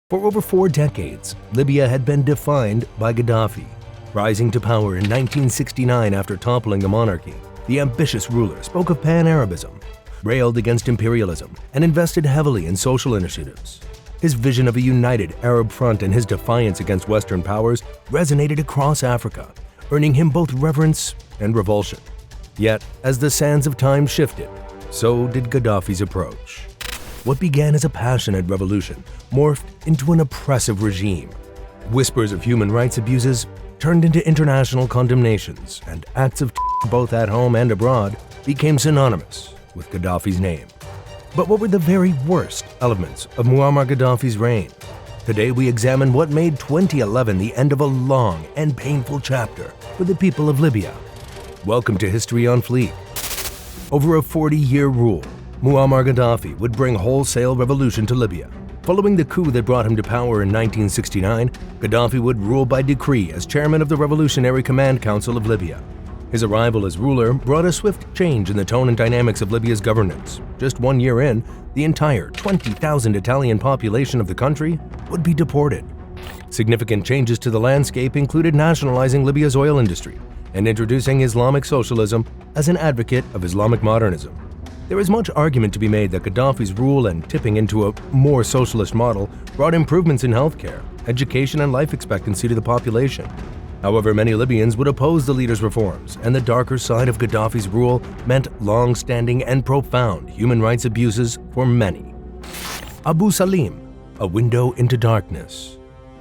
For over 4 decades, Libya had been defined by Gaddafi. Rising to power in 1969 after toppling the monarchy, the ambitious ruler spoke of Pan-Arabism, railed against imperialism, and invested heavily in social initiatives. His vision of a united Arab front and his defiance against Western powers resonated across Africa, earning him both reverence and revulsion. Yet, as the sands of time shifted, so did Gaddafi's approach. What began as a passionate revolution morphed into an oppressive regime. Whispers of human rights abuses turned into international condemnations, and acts of both at home and abroad became synonymous with Gaddafi's name. But what were the very worst elements of Muammar Gadaffi's reign? Today we examine what made 2011 the end of a long and painful chapter for the people of Libya. Welcome to History on Fleek. Over a 40-year rule, Muammar Gadaffi would bring wholesale revolution to Libya. Following the coup that brought him to power in 1969, Gaddafi would rule by decree as chairman of the Revolutionary Command Council of Libya. His arrival as ruler brought a swift change in the tone and dynamics of Libya's governance. Just 1 year in, the entire 20,000 Italian population of the country would be deported. Significant changes to the landscape included nationalizing Libya's oil industry and introducing Islamic socialism as an advocate of Islamic modernism. There is much argument to be made that Gaddafi's rule and tipping into a more socialist model brought improvements in healthcare, education, and life expectancy to the population. However, many Libyans would oppose the leader's reforms, and the darker side of Gaddafi's rule meant long-standing and profound human rights abuses for many. Abu Salim, a window into darkness.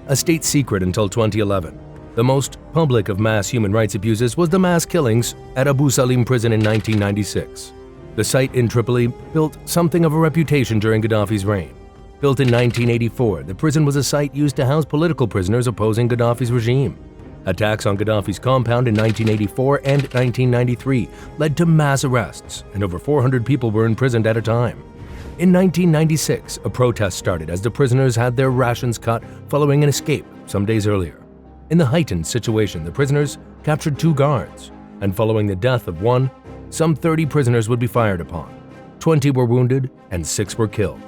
A state secret until 2011. The most public of mass human rights abuses was the mass killings at Abu Salim prison in 1996. The site in Tripoli built something of a reputation during Gaddafi's reign. Built in 1984, the prison was a site used to house political prisoners opposing Gaddafi's regime. Attacks on Gaddafi's compound in 1984 and 1993 led to mass arrests, and over 400 people were imprisoned at a time. In 1996, a protest started as the prisoners had their rations cut following an escape some days earlier. In the heightened situation, the prisoners captured 2 guards, and following the death of one, some 30 prisoners would be fired upon. 20 were wounded and 6 were killed.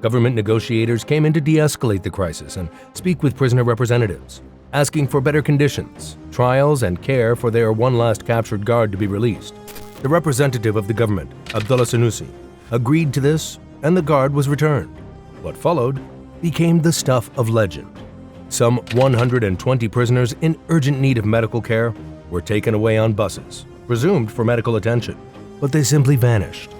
Government negotiators came in to de-escalate the crisis and speak with prisoner representatives, asking for better conditions, trials, and care for their one last captured guard to be released. The representative of the government, Abdullah Sanusi, agreed to this, and the guard was returned. What followed became the stuff of legend. Some 120 prisoners in urgent need of medical care were taken away on buses, presumed for medical attention, but they simply vanished.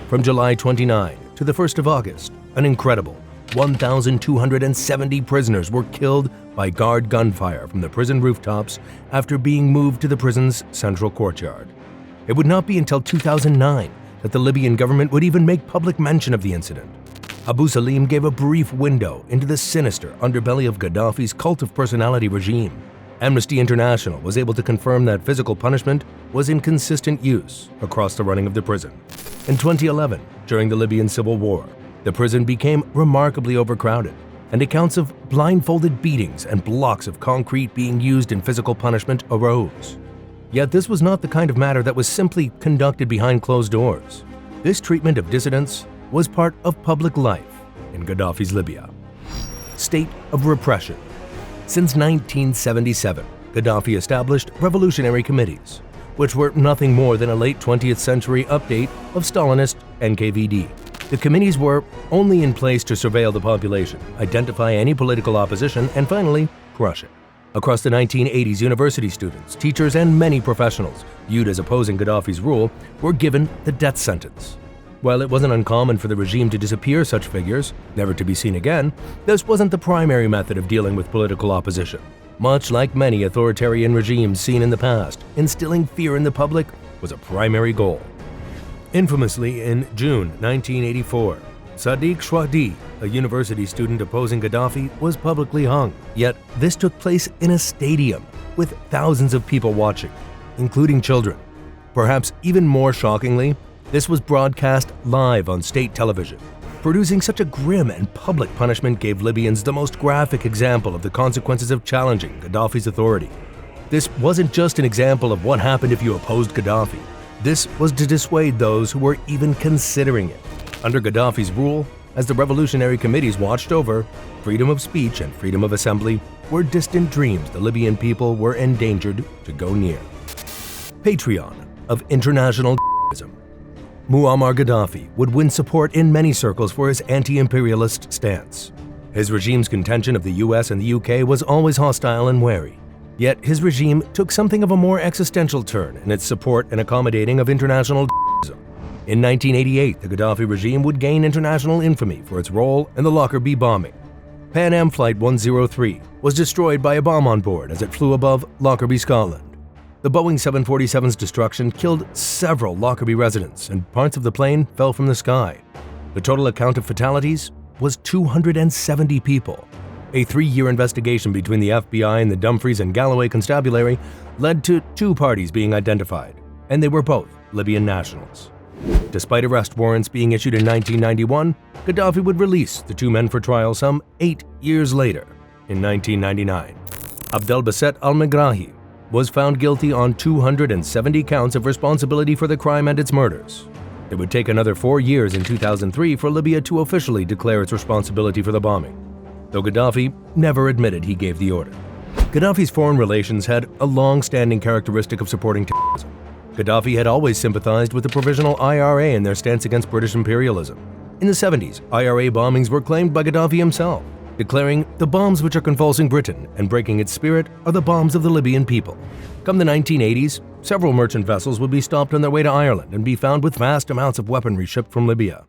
From July 29 to the 1st of August, an incredible 1,270 prisoners were killed by guard gunfire from the prison rooftops after being moved to the prison's central courtyard. It would not be until 2009 that the Libyan government would even make public mention of the incident. Abu Salim gave a brief window into the sinister underbelly of Gaddafi's cult of personality regime. Amnesty International was able to confirm that physical punishment was in consistent use across the running of the prison. In 2011, during the Libyan civil war, the prison became remarkably overcrowded, and accounts of blindfolded beatings and blocks of concrete being used in physical punishment arose. Yet this was not the kind of matter that was simply conducted behind closed doors. This treatment of dissidents was part of public life in Gaddafi's Libya. State of repression. Since 1977, Gaddafi established revolutionary committees, which were nothing more than a late 20th century update of Stalinist NKVD. The committees were only in place to surveil the population, identify any political opposition, and finally, crush it. Across the 1980s, university students, teachers, and many professionals viewed as opposing Gaddafi's rule were given the death sentence. While it wasn't uncommon for the regime to disappear such figures, never to be seen again, this wasn't the primary method of dealing with political opposition. Much like many authoritarian regimes seen in the past, instilling fear in the public was a primary goal. Infamously, in June 1984, Sadiq Chouadi, a university student opposing Gaddafi, was publicly hung. Yet this took place in a stadium with thousands of people watching, including children. Perhaps even more shockingly, this was broadcast live on state television. Producing such a grim and public punishment gave Libyans the most graphic example of the consequences of challenging Gaddafi's authority. This wasn't just an example of what happened if you opposed Gaddafi. This was to dissuade those who were even considering it. Under Gaddafi's rule, as the revolutionary committees watched over, freedom of speech and freedom of assembly were distant dreams the Libyan people were endangered to go near. Patron of international terrorism. Muammar Gadaffi would win support in many circles for his anti-imperialist stance. His regime's contention of the US and the UK was always hostile and wary. Yet his regime took something of a more existential turn in its support and accommodating of international terrorism. In 1988, the Gaddafi regime would gain international infamy for its role in the Lockerbie bombing. Pan Am Flight 103 was destroyed by a bomb on board as it flew above Lockerbie, Scotland. The Boeing 747's destruction killed several Lockerbie residents, and parts of the plane fell from the sky. The total account of fatalities was 270 people. A 3-year investigation between the FBI and the Dumfries and Galloway Constabulary led to 2 parties being identified, and they were both Libyan nationals. Despite arrest warrants being issued in 1991, Gaddafi would release the 2 men for trial some 8 years later, in 1999. Abdelbasset al-Megrahi was found guilty on 270 counts of responsibility for the crime and its murders. It would take another 4 years in 2003 for Libya to officially declare its responsibility for the bombing, though Gaddafi never admitted he gave the order. Gaddafi's foreign relations had a long-standing characteristic of supporting terrorism. Gaddafi had always sympathized with the Provisional IRA in their stance against British imperialism. In the 70s, IRA bombings were claimed by Gaddafi himself, declaring, "The bombs which are convulsing Britain and breaking its spirit are the bombs of the Libyan people." Come the 1980s, several merchant vessels would be stopped on their way to Ireland and be found with vast amounts of weaponry shipped from Libya.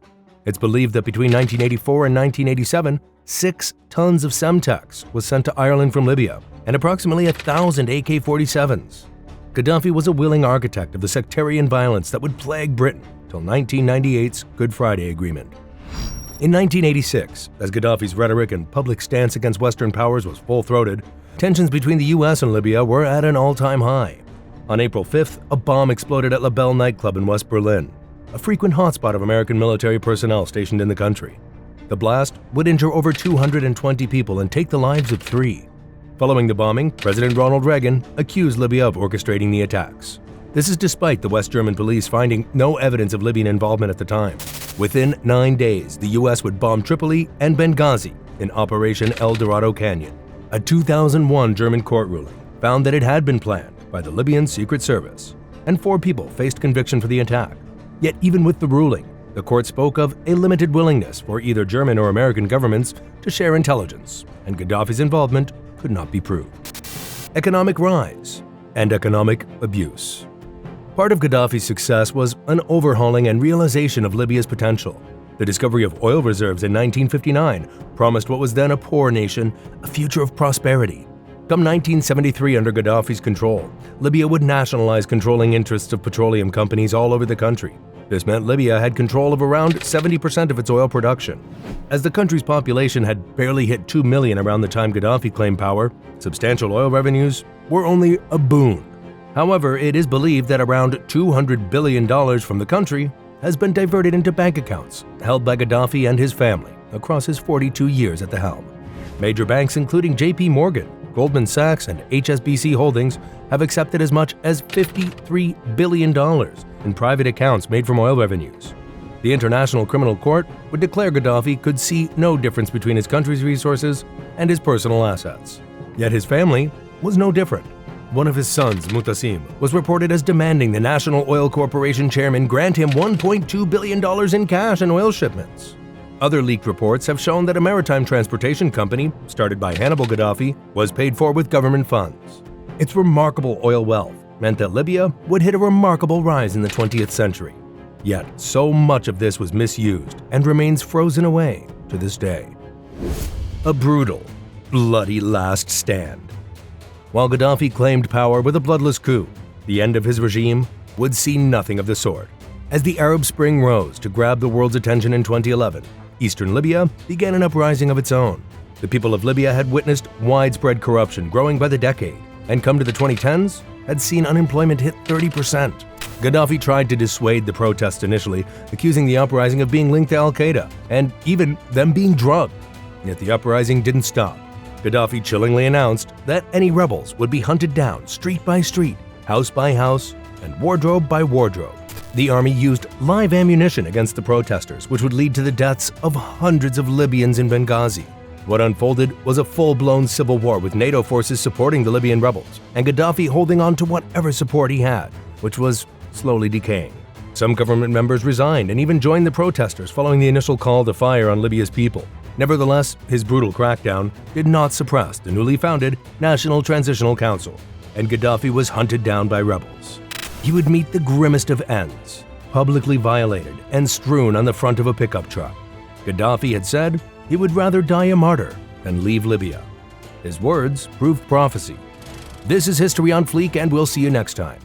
It's believed that between 1984 and 1987, 6 tons of Semtex was sent to Ireland from Libya, and approximately 1,000 AK-47s. Gaddafi was a willing architect of the sectarian violence that would plague Britain till 1998's Good Friday Agreement. In 1986, as Gaddafi's rhetoric and public stance against Western powers was full-throated, tensions between the US and Libya were at an all-time high. On April 5th, a bomb exploded at La Belle nightclub in West Berlin, a frequent hotspot of American military personnel stationed in the country. The blast would injure over 220 people and take the lives of 3. Following the bombing, President Ronald Reagan accused Libya of orchestrating the attacks. This is despite the West German police finding no evidence of Libyan involvement at the time. Within 9 days, the US would bomb Tripoli and Benghazi in Operation El Dorado Canyon. A 2001 German court ruling found that it had been planned by the Libyan Secret Service, and 4 people faced conviction for the attack. Yet even with the ruling, the court spoke of a limited willingness for either German or American governments to share intelligence, and Gaddafi's involvement could not be proved. Economic rise and economic abuse. Part of Gaddafi's success was an overhauling and realization of Libya's potential. The discovery of oil reserves in 1959 promised what was then a poor nation a future of prosperity. Come 1973, under Gaddafi's control, Libya would nationalize controlling interests of petroleum companies all over the country. This meant Libya had control of around 70% of its oil production. As the country's population had barely hit 2 million around the time Gaddafi claimed power, substantial oil revenues were only a boon. However, it is believed that around $200 billion from the country has been diverted into bank accounts held by Gaddafi and his family across his 42 years at the helm. Major banks including JP Morgan, Goldman Sachs, and HSBC Holdings have accepted as much as $53 billion in private accounts made from oil revenues. The International Criminal Court would declare Gaddafi could see no difference between his country's resources and his personal assets. Yet his family was no different. One of his sons, Mutassim, was reported as demanding the National Oil Corporation chairman grant him $1.2 billion in cash and oil shipments. Other leaked reports have shown that a maritime transportation company, started by Hannibal Gaddafi, was paid for with government funds. Its remarkable oil wealth meant that Libya would hit a remarkable rise in the 20th century. Yet, so much of this was misused and remains frozen away to this day. A brutal, bloody last stand. While Gaddafi claimed power with a bloodless coup, the end of his regime would see nothing of the sort. As the Arab Spring rose to grab the world's attention in 2011, eastern Libya began an uprising of its own. The people of Libya had witnessed widespread corruption growing by the decade, and come to the 2010s, had seen unemployment hit 30%. Gaddafi tried to dissuade the protests initially, accusing the uprising of being linked to al-Qaeda, and even them being drugged. Yet the uprising didn't stop. Gaddafi chillingly announced that any rebels would be hunted down street by street, house by house, and wardrobe by wardrobe. The army used live ammunition against the protesters, which would lead to the deaths of hundreds of Libyans in Benghazi. What unfolded was a full-blown civil war with NATO forces supporting the Libyan rebels, and Gaddafi holding on to whatever support he had, which was slowly decaying. Some government members resigned and even joined the protesters following the initial call to fire on Libya's people. Nevertheless, his brutal crackdown did not suppress the newly founded National Transitional Council, and Gaddafi was hunted down by rebels. He would meet the grimmest of ends, publicly violated and strewn on the front of a pickup truck. Gaddafi had said he would rather die a martyr than leave Libya. His words proved prophecy. This is History on Fleek, and we'll see you next time.